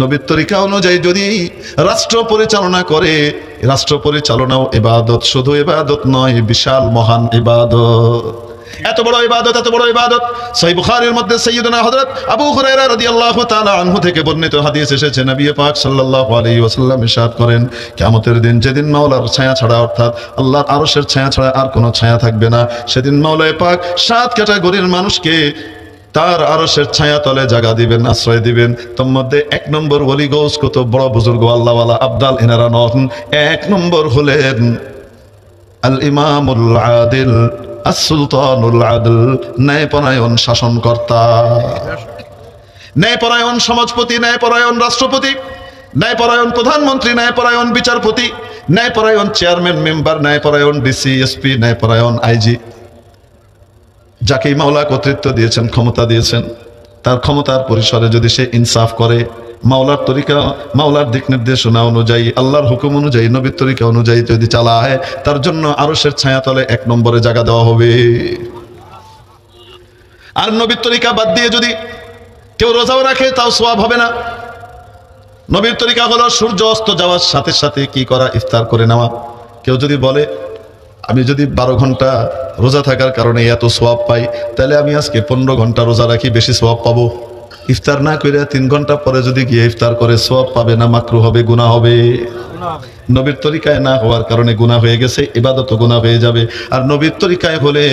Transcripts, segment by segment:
নবীর তরিকা অনুযায়ী যদি রাষ্ট্র পরিচালনা করে, রাষ্ট্র পরিচালনাও ইবাদত, শুধু ইবাদত নয়, বিশাল মহান ইবাদত। এত বড় ইবাদত, এত বড় ইবাদত। সহিহ বুখারীর মধ্যে সাইয়্যিদুনা হযরত আবু হুরায়রা রাদিয়াল্লাহু তাআলা আনহু থেকে বর্ণিত হাদিস এসেছে, নবী পাক সাল্লাল্লাহু আলাইহি ওয়াসাল্লাম ইরশাদ করেন, কিয়ামতের দিন যেদিন মাওলার ছায়া ছাড়া, অর্থাৎ আল্লাহর আরশের ছায়া ছাড়া আর কোনো ছায়া থাকবে না, সেদিন মাওলায়ে পাক 7 ক্যাটাগরির মানুষকে তার আরশের ছায়া তলে জায়গা দিবেন, আশ্রয় দিবেন। তোর মধ্যে 1 নম্বর ওলি গৌস, কত বড় বুজুর্গ আল্লাহওয়ালা আবদাল এনারা নন। 1 নম্বর হলেন আল ইমামুল আদিল as-sultanul adl, ন্যায়পরায়ণ শাসনকর্তা, ন্যায়পরায়ণ সমাজপতি, ন্যায়পরায়ণ রাষ্ট্রপতি, ন্যায়পরায়ণ প্রধানমন্ত্রী, ন্যায়পরায়ণ বিচারপতি, ন্যায়পরায়ণ চেয়ারম্যান মেম্বার, ন্যায়পরায়ণ ডিসি, এসপি, ন্যায়পরায়ণ আইজি, যাকে মাওলা কর্তৃত্ব দিয়েছেন, ক্ষমতা দিয়েছেন, তার ক্ষমতার পরিসরে যদি সে ইনসাফ করে, মাওলার তরিকা, মাওলার দিক নির্দেশনা অনুযায়ী, আল্লাহর হুকুম অনুযায়ী, নবীর তরিকা অনুযায়ী যদি চালায়, তার জন্য আরশের ছায়াতলে 1 নম্বরে জায়গা দেওয়া হবে। আর নবীর তরিকা বাদ দিয়ে যদি কেউ রোজাও রাখে, তাও সওয়াব হবে না। নবীর তরিকা হলো সূর্য অস্ত যাওয়ার সাথে সাথে কি করা, ইফতার করে নেওয়া। কেউ যদি বলে আমি যদি 12 ঘন্টা রোজা থাকার কারণে এত সওয়াব পাই, তাহলে আমি আজকে 15 ঘন্টা রোজা রাখি, বেশি সওয়াব পাবো। ইফতার না করে 3 ঘন্টা পরে যদি গিয়ে ইফতার করে, সওয়াব পাবে না, মাকরুহ হবে, গুনাহ হবে। নবীর তরিকায় না হওয়ার কারণে গুনাহ হয়ে গেছে, ইবাদতও গুনাহ হয়ে যাবে। আর নবীর তরিকায় হলে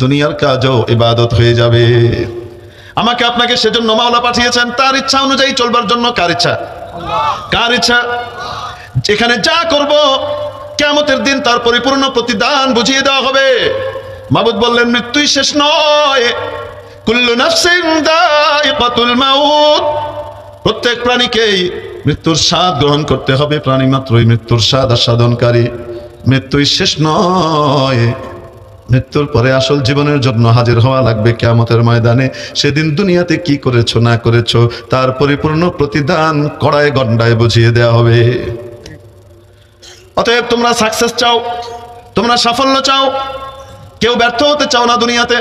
দুনিয়ার কাজও ইবাদত হয়ে যাবে। আমাকে আপনাকে সেজন্য মাওলা পাঠিয়েছেন, তার ইচ্ছা অনুযায়ী চলবার জন্য। কার ইচ্ছা? কার ইচ্ছা? এখানে যা করব, কিয়ামতের দিন তার পরিপূর্ণ প্রতিদান বুঝিয়ে দেওয়া হবে। মাবুদ বললেন, মৃত্যুই শেষ নয়, কুল্লু নাফসিন যায়িকাতুল মাউত, প্রত্যেক প্রাণীকেই মৃত্যুর স্বাদ গ্রহণ করতে হবে। প্রাণী মাত্রই মৃত্যুর স্বাদ আস্বাদনকারী। মৃত্যুই শেষ নয়, মৃত্যুর পরে আসল জীবনের জন্য হাজির হওয়া লাগবে কিয়ামতের ময়দানে। সেদিন দুনিয়াতে কি করেছো না করেছো, তার পরিপূর্ণ প্রতিদান কড়ায় গন্ডায় বুঝিয়ে দেওয়া হবে। অতএব তোমরা সাকসেস চাও, তোমরা সাফল্য চাও, কেউ ব্যর্থ হতে চাও না দুনিয়াতে।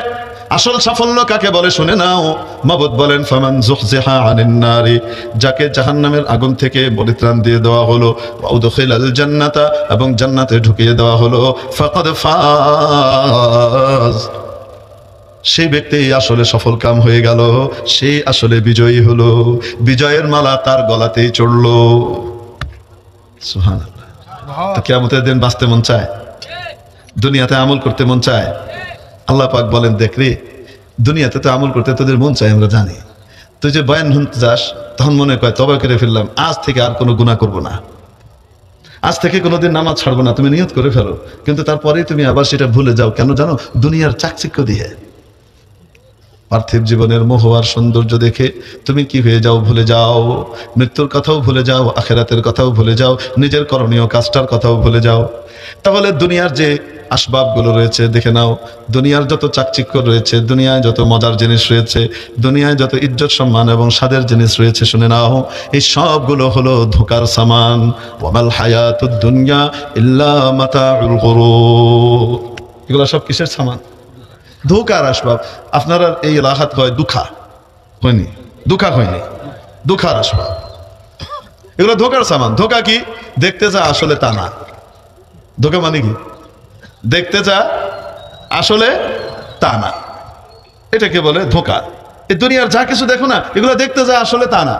আসল সাফল্য কাকে বলে শুনে নাও। মাবুদ বলেন, ফামান যুহজিহা আনিন নারি, যাকে জাহান্নামের আগুন থেকে পরিত্রাণ দিয়ে দেওয়া হলো, ওয়া উদখিলাল জান্নাতা, এবং জান্নাতে ঢুকিয়ে দেওয়া হলো, ফাকাদ ফাজ, সেই ব্যক্তি আসলে সফল কাম হয়ে গেল, সেই আসলে বিজয়ী হলো। বিজয়ের মালা তার গলাতেই চড়লো। সুবহানাল্লাহ। তো কিয়ামতের দিন বাঁচতে মন চায়, দুনিয়াতে আমল করতে মন চায়। আল্লাহ পাক বলেন, দেখ রে, দুনিয়াতে তো আমল করতে তোদের মন চায়, আমরা জানি। তুই যে বয়ান শুনতে যাস, তখন মনে কয় তওবা করে ফেললাম, আজ থেকে আর কোনো গুনাহ করব না, আজ থেকে কোনোদিন নামাজ ছাড়বো না। তুমি নিয়ত করে ফেলো, কিন্তু তারপরেই তুমি আবার সেটা ভুলে যাও। কেন জানো? দুনিয়ার চাকচিক্য দিয়ে, পার্থিব জীবনের মোহ আর সৌন্দর্য দেখে তুমি কি হয়ে যাও, ভুলে যাও মৃত্যুর কথাও, ভুলে যাও আখিরাতের কথাও, ভুলে যাও নিজের করণীয় কাজটার কথাও ভুলে যাও। তাহলে দুনিয়ার যে আসবাবগুলো রয়েছে দেখে নাও, দুনিয়ার যত চাকচিক্য রয়েছে, দুনিয়ায় যত মজার জিনিস রয়েছে, দুনিয়ায় যত ইজ্জত সম্মান এবং স্বাদের জিনিস রয়েছে, শুনে নাও, এই সবগুলো হলো ধোঁকার সামান। ওয়ামাল হায়াতুদ দুনিয়া ইল্লা মাতাউল গুরুর। এগুলো সব কিসের সামান? ধোকার আসবাব। আপনারা এই এলাকাত কয় দুঃখা হয়নি, দুঃখা হয়নি, দুঃখার আসবাব। এগুলো ধোকার সামান। ধোকা কি? দেখতে যা আসলে তা না। ধোকা মানে কি? দেখতে যা আসলে তা না, এটাকে বলে ধোকা। এই দুনিয়ার যা কিছু দেখো না, এগুলো দেখতে যা আসলে তা না।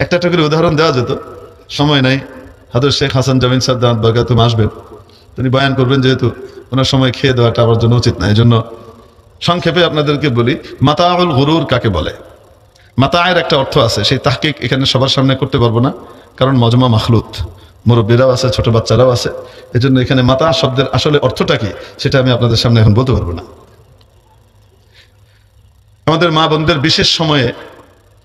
একটা একটা করে উদাহরণ দেওয়া যেত, সময় নাই। হযরত শেখ হাসান জামিন সাদ্দাত বরকাতুহ আসবেন, তিনি বয়ান করবেন, যেহেতু ওনার সময় খেয়ে দেওয়াটা আমার জন্য উচিত না, এই জন্য সংক্ষেপে আপনাদেরকে বলি, মাতাউল গুরুর কাকে বলে। মাতায়ের একটা অর্থ আছে, সেই তাহকিক এখানে সবার সামনে করতে পারবো না, কারণ মজমা মাখলুত, মুরব্বীরাও আছে, ছোট বাচ্চারাও আছে। এই জন্য এখানে মাতা শব্দের আসলে অর্থটা কি সেটা আমি আপনাদের সামনে এখন বলতে পারবো না। আমাদের মা বোনদের বিশেষ সময়ে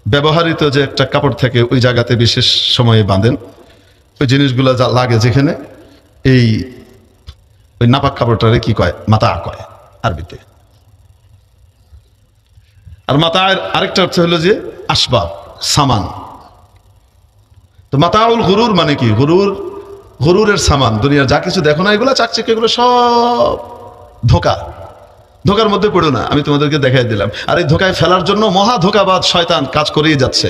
ব্যবহৃত যে একটা কাপড় থাকে, ওই জায়গাতে বিশেষ সময়ে বাঁধেন, ওই জিনিসগুলো যা লাগে যেখানে, এই ওই নাপাক কাপড়টারে কি কয়? মাতা কয় আরবিতে। আর মাতায়ের আরেকটা অর্থ হলো যে আসবাব, সামান। তো মাতাউল গুরুর মানে কি? গুরুর, গুরুরের সামান। দুনিয়ার যা কিছু দেখো না, এগুলো চাকচিক্য, এগুলো সব ধোকা। ধোকার মধ্যে পড়ো না, আমি তোমাদেরকে দেখাই দিলাম। আর এই ধোকায় ফেলার জন্য মহা ধোকাবাজ শয়তান কাজ করেই যাচ্ছে।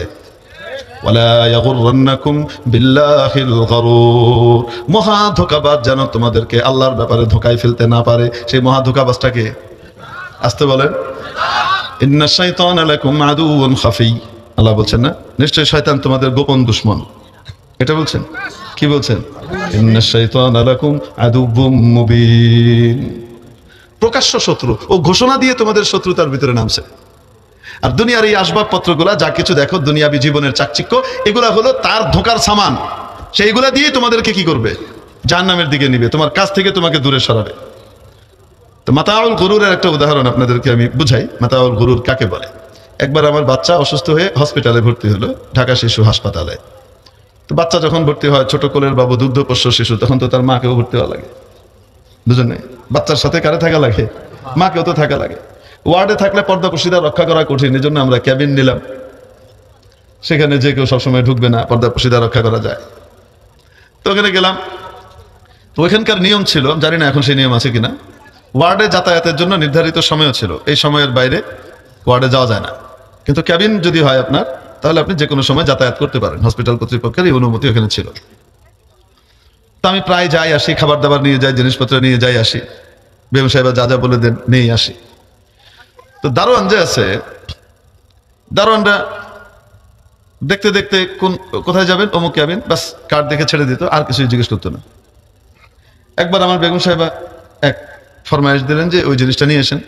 ওয়ালা ইয়াগুররান্নাকুম বিল্লাহিল গরুর, মহা ধোকাবাজ যেন তোমাদেরকে আল্লাহর ব্যাপারে ধোকায় ফেলতে না পারে। সেই মহা ধোকাবাজটাকে আসতে বলেন, ইন্নাশ শাইতানা লাকুম আদুউন খাফি। আল্লাহ বলছেন না, নিশ্চয় শয়তান তোমাদের গোপন দুশমন। এটা বলছেন, কি বলছেন? ইন্নাশ শাইতানা লাকুম আদুউম মুবিন, প্রকাশ্য শত্রু। ও ঘোষণা দিয়ে তোমাদের শত্রুতার ভিতরে নামছে। আর দুনিয়ার এই আসবাবপত্রগুলা যা কিছু দেখো, দুনিয়াবী জীবনের চাকচিক্য, এগুলা হলো তার ধোঁকার সামান। সেইগুলা দিয়ে তোমাদেরকে কি করবে? জাহান্নামের দিকে নিবে, তোমার কাছ থেকে তোমাকে দূরে সরাবে। তো মাতাউল গুরুরের একটা উদাহরণ আপনাদেরকে আমি বুঝাই। মাতাউল গুরুর কাকে বলে? একবার আমার বাচ্চা অসুস্থ হয়ে হসপিটালে ভর্তি হলো, ঢাকা শিশু হাসপাতালে। তো বাচ্চা যখন ভর্তি হয়, ছোট কোলের বাবু, দুগ্ধপোষ্য শিশু, তখন তো তার মাকেও ভর্তি হওয়া লাগে। বুঝলেন? বাচ্চার সাথে কারে থাকা লাগে? মাকেও তো থাকা লাগে। ওয়ার্ডে থাকলে পর্দা পর্দা রক্ষা করা কঠিন, এই জন্য আমরা ক্যাবিন নিলাম। সেখানে যে কেউ সবসময় ঢুকবে না, পর্দা পর্দা রক্ষা করা যায়। তো ওখানে গেলাম। তো ওইখানকার নিয়ম ছিল, জানি না এখন সেই নিয়ম আছে কিনা, ওয়ার্ডে যাতায়াতের জন্য নির্ধারিত সময়ও ছিল। এই সময়ের বাইরে ওয়ার্ডে যাওয়া যায় না। কিন্তু ক্যাবিন যদি হয় আপনার, তাহলে আপনি যে কোনো সময় যাতায়াত করতে পারেন। হসপিটাল কর্তৃপক্ষের এই অনুমতি ওখানে ছিল। তো আমি প্রায় যাই আসি, খাবার দাবার নিয়ে যাই, জিনিসপত্র নিয়ে যাই আসি। বেগম সাহেবা যা যা বলে দেন নিয়ে আসি। তো দারোয়ান যে আছে, দারোয়ানরা দেখতে দেখতে কোথায় যাবেন, অমুক ক্যাবিন, বাস কার্ড দেখে ছেড়ে দিত, আর কিছুই জিজ্ঞেস করতো না। একবার আমার বেগম সাহেবা এক ফরমাইশ দিলেন যে ওই জিনিসটা নিয়ে আসেন।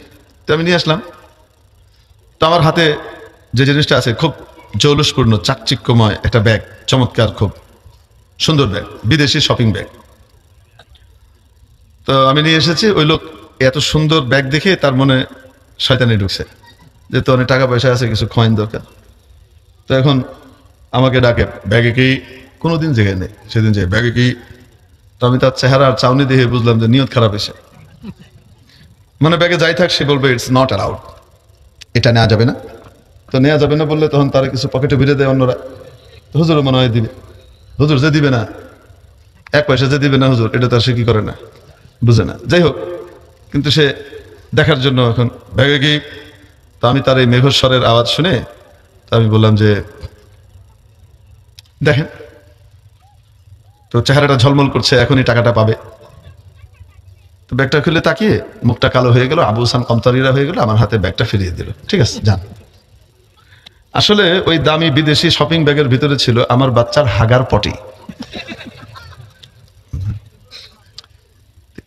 তো আমি নিয়ে আসলাম। তো আমার হাতে যে জিনিসটা আছে, খুব জৌলুসপূর্ণ চাকচিক্যময় একটা ব্যাগ, চমৎকার খুব সুন্দর ব্যাগ, বিদেশি শপিং ব্যাগ। তো আমি নিয়ে এসেছি। ওই লোক এত সুন্দর ব্যাগ দেখে তার মনে শয়তানি ঢুকছে, যে তো অনেক টাকা পয়সা আছে, কিছু কয়েন দরকার। তো এখন আমাকে ডাকে, ব্যাগে কি? কোনোদিন জেগে নেই, সেদিন যে ব্যাগে কি? তো আমি তার চেহারা আর চাউনি দেখে বুঝলাম যে নিয়ত খারাপ এসে, মানে ব্যাগে যাই থাক সে বলবে ইটস নট অ্যালাউড, এটা নেওয়া যাবে না। তো নেওয়া যাবে না বললে তখন তারা কিছু পকেটে ভিড়ে দেয় অন্যরা। তো হুজুরও মনে হয় দিবে। হুজুর যে দিবে না, এক পয়সা যে দিবে না হুজুর, এটা তার সে কি করে না, বুঝে না। যাই হোক, কিন্তু সে দেখার জন্য এখন ব্যাগে কি? তো আমি তার এই মেঘস্বরের আওয়াজ শুনে তো আমি বললাম যে দেখেন, তো চেহারাটা ঝলমল করছে, এখনই টাকাটা পাবে। তো ব্যাগটা খুলে তাকিয়ে মুখটা কালো হয়ে গেল, আবু হাসান কমতারিরা হয়ে গেল, আমার হাতে ব্যাগটা ফিরিয়ে দিল। ঠিক আছে, যান। আসলে ওই দামি বিদেশি শপিং ব্যাগের ভিতরে ছিল আমার বাচ্চার হাগার পটি।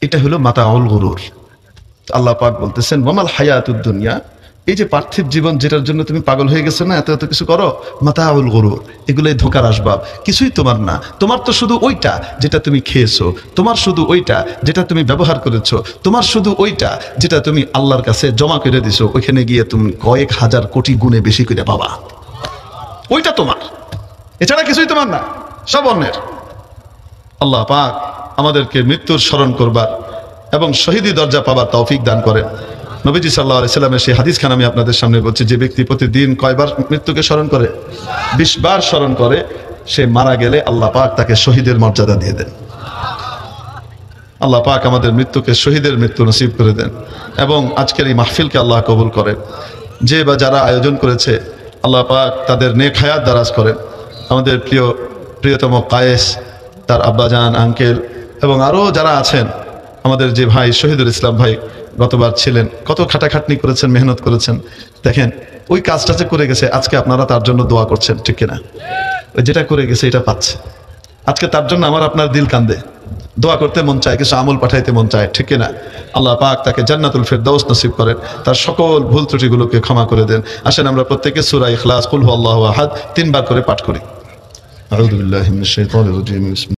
এটা হলো মাতাউল গুরুর। আল্লাহ পাক বলতেছেন, ওয়ামাল হায়াতুদ দুনিয়া, এই যে পার্থিব জীবন যেটার জন্য তুমি পাগল হয়ে গেছো না, এত এত কিছু করো, মাতাউল গুরুর, এগুলোই ধোঁকার আসবাব, কিছুই তোমার না। তোমার তো শুধু ওইটা যেটা তুমি খেয়েছো, তোমার শুধু ওইটা যেটা তুমি ব্যবহার করেছো, তোমার শুধু ওইটা যেটা তুমি আল্লাহর কাছে জমা করে দিছো, ওইখানে গিয়ে তুমি কয়েক হাজার কোটি গুণে বেশি করে পাবা। ওইটা তোমার, এছাড়া কিছুই তোমার না, সব অন্যের। আল্লাহ পাক আমাদেরকে মৃত্যুর স্মরণ করবার এবং শহীদি দরজা পাবার তৌফিক দান করেন। নবীজি সাল্লাল্লাহু আলাইহি সাল্লামের সেই হাদিস খান আমি আপনাদের সামনে বলছি, যে ব্যক্তি প্রতিদিন কয়বার মৃত্যুকে স্মরণ করে? 20 বার স্মরণ করে, সে মারা গেলে আল্লাহ পাক তাকে শহীদের মর্যাদা দিয়ে দেন। আল্লাহ পাক আমাদের মৃত্যুকে শহীদের মৃত্যু নসিব করে দেন এবং আজকের এই মাহফিলকে আল্লাহ কবুল করেন। যে বা যারা আয়োজন করেছে, আল্লাহ পাক তাদের নেক হায়াত দারাজ করেন। আমাদের প্রিয়তম কায়েস, তার আব্বাজান, আঙ্কেল এবং আরও যারা আছেন, আমাদের যে ভাই শহীদুল ইসলাম ভাই গতবার ছিলেন, কত খাটাখাটনি করেছেন, মেহনত করেছেন। দেখেন ওই কাজটা যে করে গেছে, আজকে আপনারা তার জন্য দোয়া করছেন, ঠিক কিনা? ওই যেটা করে গেছে এটা পাচ্ছে, আজকে তার জন্য আমার আপনার দিল কান্দে, দোয়া করতে মন চায়, কিছু আমল পাঠাইতে মন চায়, ঠিক কিনা? আল্লাহ পাক তাকে জান্নাতুল ফেরদাউস নসিব করেন, তার সকল ভুল ত্রুটিগুলোকে ক্ষমা করে দেন। আসেন আমরা প্রত্যেকে সূরা ইখলাস, কুল হুয়াল্লাহু আহাদ 3 বার করে পাঠ করি। আউযু বিল্লাহি মিনাশ শাইতানির রাজীম।